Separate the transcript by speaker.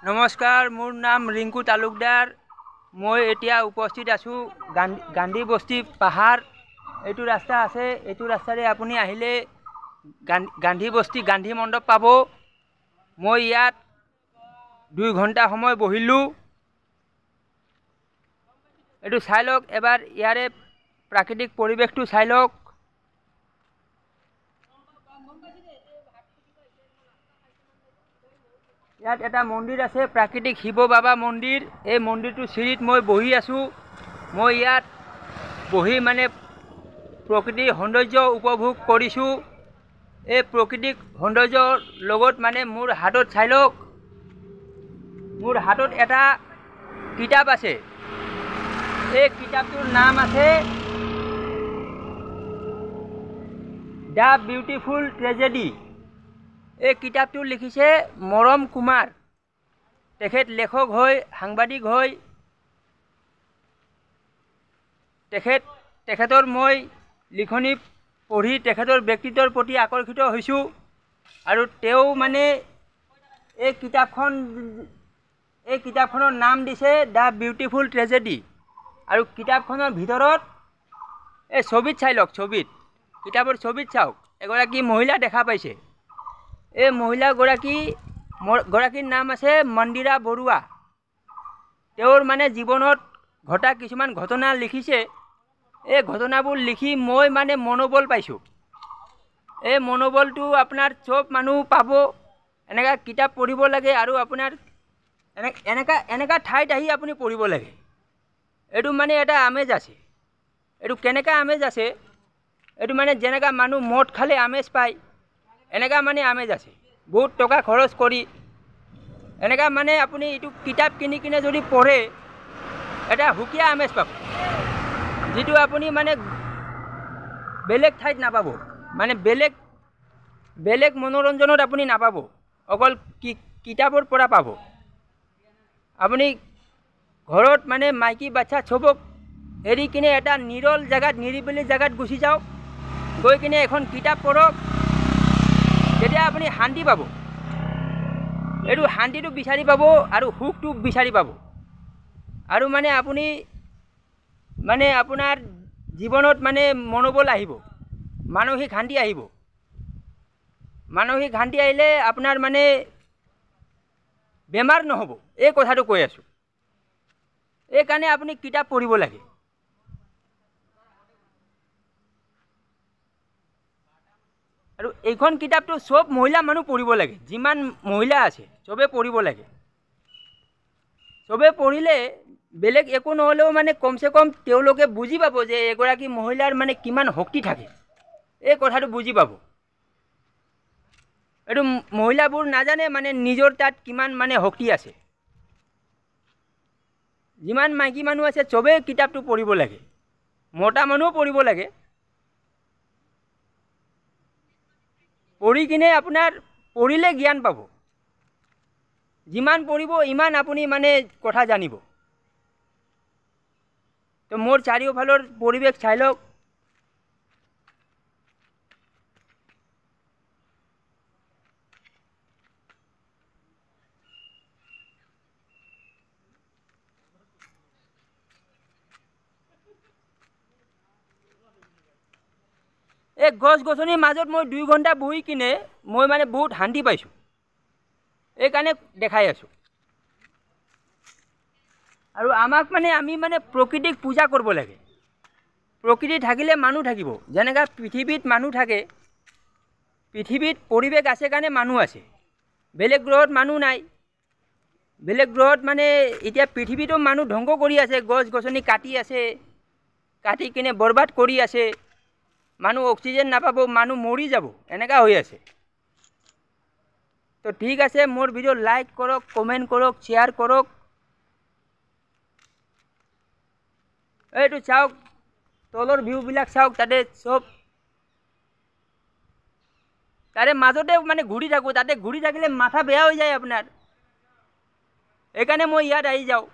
Speaker 1: नमस्कार, मोर नाम रिंकू तालुकदार। मैं एटिया उपस्थित आसो गांधी बस्ती पहाड़। यू रास्ता आसे यू रास्तारे आपुनी आहिले गांधी बस्ती गांधी मंडप पाब। मैं इयात 2 घंटा समय बहिलु। यू चाई लक एबार इयारे प्राकृतिक परिवेश तो चाई लक। ইয়াত এটা মন্দিৰ আছে, প্ৰাকৃতিক শিৱ বাবা মন্দিৰ। এই মন্দিৰটো চিৰিত মই বহি আছোঁ। মই ইয়াত বহি মানে প্ৰকৃতিৰ সৌন্দৰ্য উপভোগ কৰিছোঁ। এই প্ৰাকৃতিক সৌন্দৰ্যৰ লগত মানে মোৰ হাতত চাই লওক, মোৰ হাতত এটা কিতাপ আছে। এই কিতাপটোৰ নাম আছে দ্য বিউটিফুল ট্ৰেজেডি। এই কিতাপটো লিখিছে মৰম কুমাৰ। তেখেত লেখক হয়, সাংবাদিক হয়। তেখেতৰ মই লিখনি পঢ়ি তেখেতৰ ব্যক্তিত্বৰ প্ৰতি আকৰ্ষিত হৈছোঁ। আৰু তেওঁ মানে এই কিতাপখনৰ নাম দিছে দ্য বিউটিফুল ট্ৰেজেডি। আৰু কিতাপখনৰ ভিতৰত এই ছবিত চাই লওক, কিতাপৰ ছবিত চাওক, এগৰাকী মহিলা দেখা পাইছে। এই মহিলাগৰাকীৰ নাম আছে মন্দিৰা বৰুৱা। তেওঁৰ মানে জীৱনত ঘটা কিছুমান ঘটনা লিখিছে। এই ঘটনাবোৰ লিখি মই মানে মনোবল পাইছোঁ। এই মনোবলটো আপোনাৰ চব মানুহ পাব। এনেকা কিতাপ পঢ়িব লাগে আৰু আপোনাৰ এনেকা ঠাইত আহি আপুনি পঢ়িব লাগে। এইটো মানে এটা আমেজ আছে। এইটো কেনেকা আমেজ আছে, এইটো মানে যেনেকা মানুহ মদ খালে আমেজ পায়, এনেকা মানে আমেজ আছে। বহুত টকা খৰচ কৰি এনেকা মানে আপুনি এইটো কিতাপ কিনি কিনে যদি পঢ়ে, এটা সুকীয়া আমেজ পাব, যিটো আপুনি মানে বেলেগ ঠাইত নাপাব। মানে বেলেগ মনোৰঞ্জনত আপুনি নাপাব, অকল কিতাপৰ পৰা পাব। আপুনি ঘৰত মানে মাইকী বাচ্চা চবক এৰি কিনে এটা নিৰিবিলি জেগাত গুচি যাওক, গৈ কিনে এখন কিতাপ পঢ়ক, তেতিয়া আপুনি শান্তি পাব। এইটো শান্তিটো বিচাৰি পাব আৰু সুখটো বিচাৰি পাব। আৰু মানে আপুনি মানে আপোনাৰ জীৱনত মানে মনোবল আহিব, মানসিক শান্তি আহিব। মানসিক শান্তি আহিলে আপোনাৰ মানে বেমাৰ নহ'ব। এই কথাটো কৈ আছোঁ। এইকাৰণে আপুনি কিতাপ পঢ়িব লাগে। আৰু এইখন কিতাপটো চব মহিলা মানুহ পঢ়িব লাগে। যিমান মহিলা আছে চবে পঢ়িব লাগে। চবে পঢ়িলে বেলেগ একো নহ'লেও মানে কমচে কম তেওঁলোকে বুজি পাব যে এগৰাকী মহিলাৰ মানে কিমান শক্তি থাকে। এই কথাটো বুজি পাব। এইটো মহিলাবোৰ নাজানে মানে নিজৰ তাত কিমান মানে শক্তি আছে। যিমান মাইকী মানুহ আছে চবেই কিতাপটো পঢ়িব লাগে। মতা মানুহও পঢ়িব লাগে। পঢ়ি কিনে আপোনাৰ পঢ়িলে জ্ঞান পাব। যিমান পঢ়িব ইমান আপুনি মানে কথা জানিব। তো মোৰ চাৰিওফালৰ পৰিৱেশ চাই লওক। এই গছ গছনিৰ মাজত মই 2 ঘণ্টা বহি কিনে মই মানে বহুত শান্তি পাইছোঁ। এইকাৰণে দেখাই আছোঁ। আৰু আমি মানে প্ৰকৃতিক পূজা কৰিব লাগে। প্ৰকৃতি থাকিলে মানুহ থাকিব। যেনেকা পৃথিৱীত মানুহ থাকে, পৃথিৱীত পৰিৱেশ আছে কাৰণে মানুহ আছে। বেলেগ গ্ৰহত মানুহ নাই। বেলেগ গ্ৰহত মানে এতিয়া পৃথিৱীতো মানুহ ধ্বংস কৰি আছে, গছ গছনি কাটি আছে, কাটি কিনে বৰবাদ কৰি আছে। মানুহ অক্সিজেন নাপাব, মানুহ মৰি যাব, এনেকা হৈ আছে। তো ঠিক আছে, মোৰ ভিডিঅ' লাইক কৰক, কমেণ্ট কৰক, শ্বেয়াৰ কৰক। এইটো চাওক, তলৰ ভিউবিলাক চাওক, তাৰে মাজতে মানে ঘূৰি থাকোঁ। তাতে ঘূৰি থাকিলে মাথা বেয়া হৈ যায় আপোনাৰ। এইকাৰণে মই ইয়াত আহি যাওঁ।